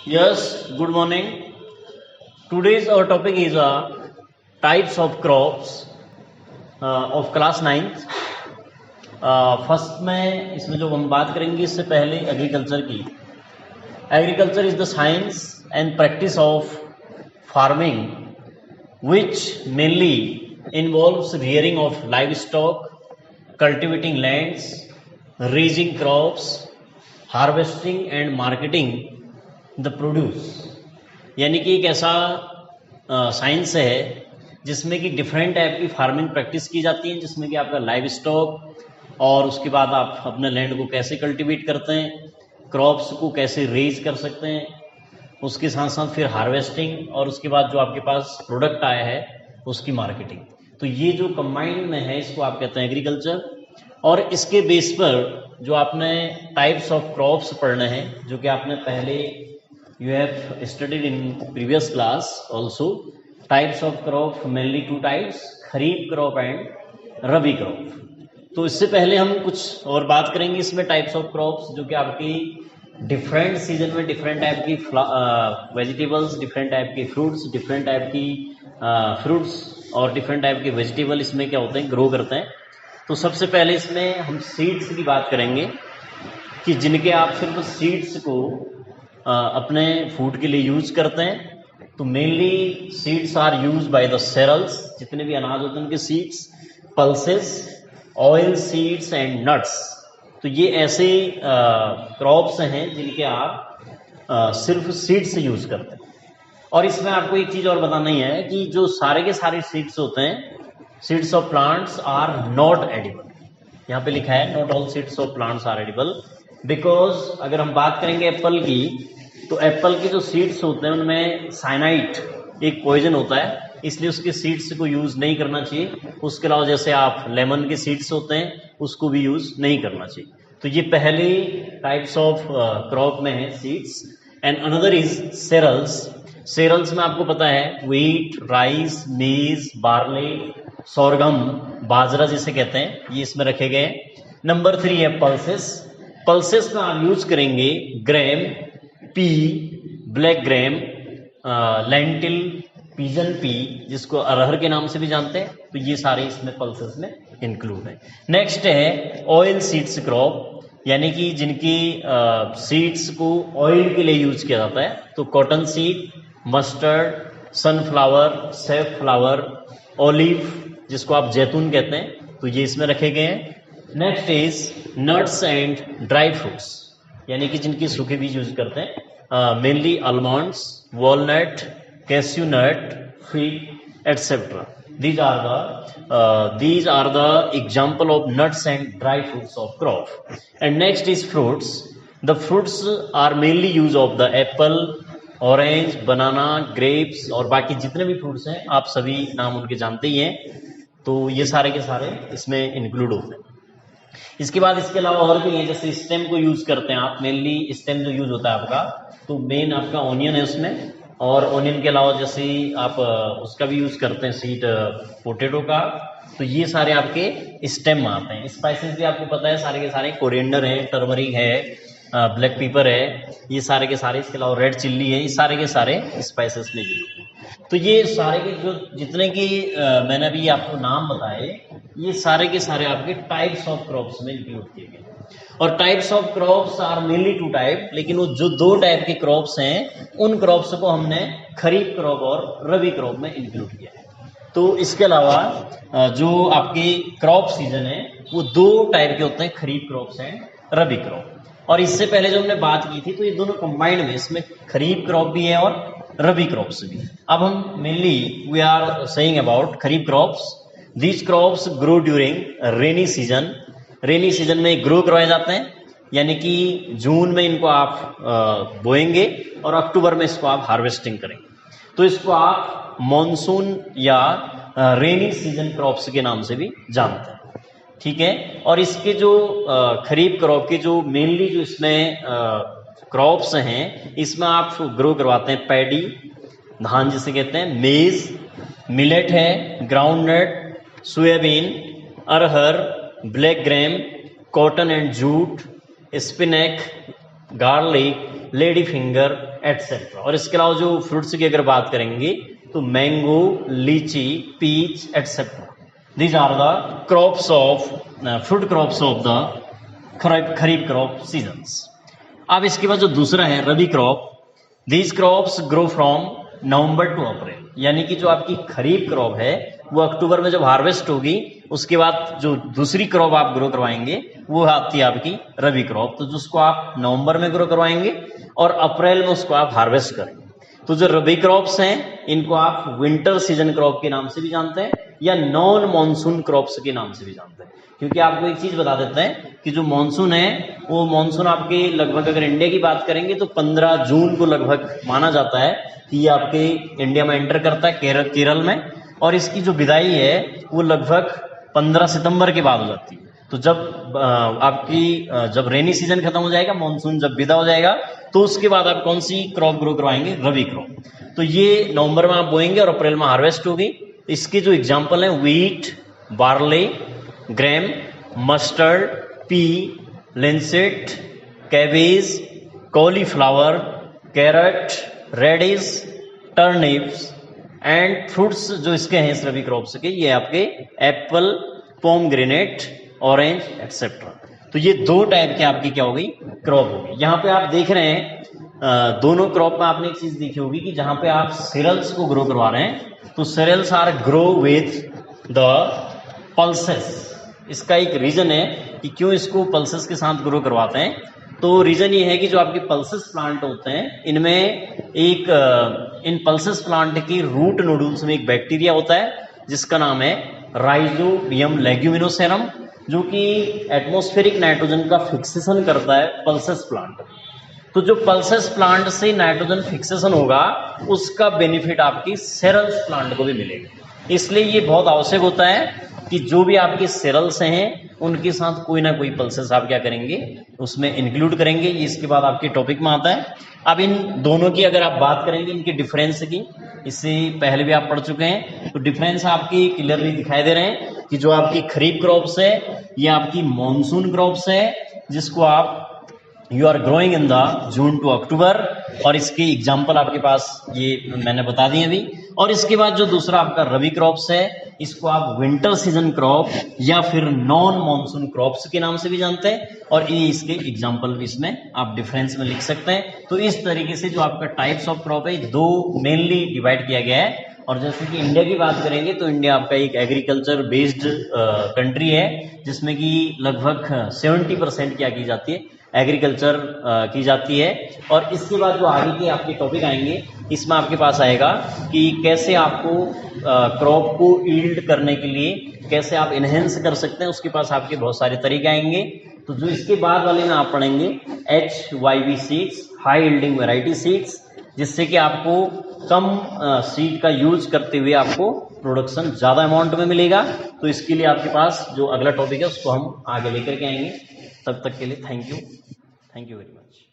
Yes, good morning. Today's our topic is types of crops of class 9th. First में इसमें जो हम बात करेंगे इससे पहले एग्रीकल्चर की. Agriculture is the science and practice of farming which mainly involves rearing of livestock, cultivating lands, raising crops, harvesting and marketing the produce. यानी कि एक ऐसा साइंस है जिसमें कि डिफरेंट टाइप की फार्मिंग प्रैक्टिस की जाती है, जिसमें कि आपका लाइव स्टॉक और उसके बाद आप अपने लैंड को कैसे कल्टीवेट करते हैं, क्रॉप्स को कैसे रेज कर सकते हैं, उसके साथ साथ फिर हार्वेस्टिंग और उसके बाद जो आपके पास प्रोडक्ट आया है उसकी मार्केटिंग. तो ये जो कंबाइंड में है इसको आप कहते हैं एग्रीकल्चर. और इसके बेस पर जो आपने टाइप्स ऑफ क्रॉप्स पढ़ने हैं, जो कि आपने पहले you have studied in previous class also. Types of crop mainly two types, kharif crop and rabi crop. तो इससे पहले हम कुछ और बात करेंगे इसमें टाइप्स ऑफ क्रॉप्स, जो कि आपकी डिफरेंट सीजन में डिफरेंट टाइप की वेजिटेबल्स, डिफरेंट टाइप की फ्रूट्स, डिफरेंट टाइप की फ्रूट्स और डिफरेंट टाइप के वेजिटेबल इसमें क्या होते हैं, ग्रो करते हैं. तो सबसे पहले इसमें हम सीड्स की बात करेंगे कि जिनके आप सिर्फ सीड्स को अपने फूड के लिए यूज करते हैं. तो mainly seeds are use by the cereals, जितने भी अनाज होते हैं उनके seeds, pulses, oil seeds and nuts. तो ये ऐसे क्रॉप्स हैं जिनके आप सिर्फ सीड से यूज करते हैं. और इसमें आपको एक चीज और बताना ही है कि जो सारे के सारे सीड्स होते हैं, seeds of plants are not edible. यहाँ पे लिखा है not all seeds of plants are edible, because अगर हम बात करेंगे एप्पल की, तो एप्पल के जो सीड्स होते हैं उनमें साइनाइट एक पॉइजन होता है, इसलिए उसके सीड्स को यूज नहीं करना चाहिए. उसके अलावा जैसे आप लेमन के सीड्स होते हैं उसको भी यूज नहीं करना चाहिए. तो ये पहले टाइप्स ऑफ क्रॉप में है seeds. And another is cereals. Cereals में आपको पता है wheat, rice, maize, barley, sorghum, बाजरा जिसे कहते हैं, ये इसमें रखे गए. नंबर 3 है पल्सेस. पल्सेस में आप यूज करेंगे Graeme, P, black Graeme, lentil, pigeon P, जिसको अरहर के नाम से भी जानते हैं. तो ये सारे इसमें पल्सेस में इंक्लूड है. नेक्स्ट है ऑयल सीड्स क्रॉप, यानी कि जिनकी सीड्स को ऑयल के लिए यूज किया जाता है. तो cotton seed, mustard, sunflower, safe flower, olive जिसको आप जैतून कहते हैं, तो ये इसमें रखे गए हैं. Next is nuts and dry fruits, यानी कि जिनकी सूखे बीज यूज करते हैं, mainly almonds, walnut, cashew nut, fig, etc. These are the example of nuts and dry fruits of crop. And next is fruits. The fruits are mainly use of the apple, orange, banana, grapes और बाकी जितने भी fruits हैं आप सभी नाम उनके जानते ही हैं. तो ये सारे के सारे इसमें इंक्लूड होते हैं. इसके बाद इसके अलावा और भी है, जैसे स्टेम को यूज करते हैं आप. मेनली स्टेम जो यूज होता है आपका, तो मेन आपका ऑनियन है उसमें. और ऑनियन के अलावा जैसे आप उसका भी यूज करते हैं, सीड पोटैटो का. तो ये सारे आपके स्टेम में आते हैं. स्पाइसेस भी आपको पता है सारे के सारे, कोरिएंडर है, टर्मरिक है, ब्लैक पेपर है, ये सारे के सारे. इसके अलावा रेड चिल्ली है, ये सारे के सारे स्पाइसेस में यूज होते हैं. तो ये सारे के जो जितने की मैंने अभी आपको नाम बताए, ये सारे के सारे आपके टाइप्स ऑफ क्रॉप्स में इंक्लूड किए गए. और types of crops are mainly 2 type, लेकिन वो जो 2 टाइप के क्रॉप्स हैं उन क्रॉप्स को हमने खरीफ क्रॉप और रबी क्रॉप में इंक्लूड किया है. तो इसके अलावा जो आपके क्रॉप सीजन है वो 2 टाइप के होते हैं, खरीफ क्रॉप्स एंड रबी क्रॉप. और इससे पहले जो हमने बात की थी, तो ये दोनों कंबाइंड में, इसमें खरीफ क्रॉप भी है और रबी क्रॉप्स भी. अब हम mainly we are saying about kharif crops. These crops grow during rainy season. Rainy season में ग्रो करवाए जाते हैं, यानी कि जून में इनको आप बोएंगे और अक्टूबर में इसको आप हार्वेस्टिंग करेंगे. तो इसको आप मॉनसून या रेनी सीजन क्रॉप्स के नाम से भी जानते हैं. ठीक है. और इसके जो खरीफ क्रॉप के जो मेनली जो इसमें क्रॉप्स हैं, इसमें आप ग्रो करवाते हैं पैडी, धान जिसे कहते हैं, मेज, मिलेट है, ग्राउंड नट, सोयाबीन, अरहर, black gram, cotton and jute, spinach, garlic, lady finger, etcetera. और इसके अलावा जो फ्रूट्स की अगर बात करेंगे तो mango, lychee, peach etcetera, these are the crops of fruit crops of the kharif crop seasons. अब इसके बाद जो दूसरा है rabi crop, these crops grow from November to April, यानी कि जो आपकी खरीफ क्रॉप है वो अक्टूबर में जब हार्वेस्ट होगी उसके बाद जो दूसरी क्रॉप आप ग्रो करवाएंगे वो आती है आपकी रबी क्रॉप, तो जिसको आप नवंबर में ग्रो करवाएंगे और अप्रैल में उसको आप हार्वेस्ट करेंगे। तो जो रबी क्रॉप्स हैं इनको आप विंटर सीजन क्रॉप के नाम से भी जानते हैं या नॉन मॉनसून क्रॉप्स के नाम से भी जानते हैं, क्योंकि आपको एक चीज बता देते हैं कि जो मॉनसून है वो मॉनसून आपके लगभग अगर इंडिया की बात करेंगे तो 15 जून को लगभग माना जाता है कि ये आपके इंडिया में एंटर करता है केरल में, और इसकी जो विदाई है वो लगभग 15 सितंबर के बाद हो जाती है। तो जब जब रेनी सीजन खत्म हो जाएगा, मॉनसून जब विदा हो जाएगा, तो उसके बाद आप कौन सी क्रॉप ग्रो करवाएंगे? रबी क्रॉप। तो ये नवंबर में आप बोएंगे और अप्रैल में हार्वेस्ट होगी। इसके जो एग्जाम्पल हैं wheat, barley, gram, mustard, pea, linseed, cabbage, cauliflower, carrot, radish, turnips and fruits जो इसके हैं इस रबी क्रॉप्स के, ये आपके एप्पल, पोमग्रेनेट, ऑरेंज एटसेट्रा। तो ये दो टाइप के आपकी क्या हो गई? क्रॉप होगी। यहाँ पे आप देख रहे हैं दोनों क्रॉप में आपने एक चीज देखी होगी कि जहां पे आप सीरियल्स को ग्रो करवा रहे हैं तो cereals are grow with the pulses. इसका एक रीजन है कि क्यों इसको पल्सेस के साथ ग्रो करवाते हैं। तो रीजन ये है कि जो आपके पल्सेस प्लांट होते हैं इनमें इन पल्सेस प्लांट की रूट नोडुल्स में एक बैक्टीरिया होता है जिसका नाम है राइजोबियम लेग्यूमिनोसेरम, जो कि एटमॉस्फेरिक नाइट्रोजन का फिक्सेशन करता है पल्सेस प्लांट। तो जो पल्सेस प्लांट से नाइट्रोजन फिक्सेशन होगा उसका बेनिफिट आपकी सेरल्स प्लांट को भी मिलेगा। इसलिए ये बहुत आवश्यक होता है कि जो भी आपके सेरल्स हैं उनके साथ कोई ना कोई पल्सेस आप क्या करेंगे? उसमें इंक्लूड करेंगे। ये इसके बाद आपके टॉपिक में आता है। अब इन दोनों की अगर आप बात करेंगे इनके डिफरेंस की, इससे पहले भी आप पढ़ चुके हैं, तो डिफरेंस आपकी क्लियरली दिखाई दे रहे हैं कि जो आपकी खरीफ क्रॉप्स है ये आपकी मॉनसून क्रॉप्स है जिसको आप you are growing in the June to October, और इसके एग्जाम्पल आपके पास ये मैंने बता दिए अभी। और इसके बाद जो दूसरा आपका रबी क्रॉप्स है इसको आप विंटर सीजन क्रॉप या फिर नॉन मॉनसून क्रॉप्स के नाम से भी जानते हैं, और ये इसके एग्जाम्पल भी इसमें आप डिफरेंस में लिख सकते हैं। तो इस तरीके से जो आपका टाइप्स ऑफ क्रॉप है दो मेनली डिवाइड किया गया है। और जैसे कि इंडिया की बात करेंगे तो इंडिया आपका एक एग्रीकल्चर बेस्ड कंट्री है जिसमें कि लगभग 70% क्या की जाती है? एग्रीकल्चर की जाती है। और इसके बाद जो आगे के आपके टॉपिक आएंगे इसमें आपके पास आएगा कि कैसे आपको क्रॉप को ईल्ड करने के लिए कैसे आप इनहेंस कर सकते हैं, उसके पास आपके बहुत सारे तरीके आएंगे। तो जो इसके बाद वाले में आप पढ़ेंगे HYV seeds, high yielding variety seeds, जिससे कि आपको कम सीड का यूज करते हुए आपको प्रोडक्शन ज़्यादा अमाउंट में मिलेगा। तो इसके लिए आपके पास जो अगला टॉपिक है उसको हम आगे लेकर के आएंगे। तब तक के लिए थैंक यू वेरी मच।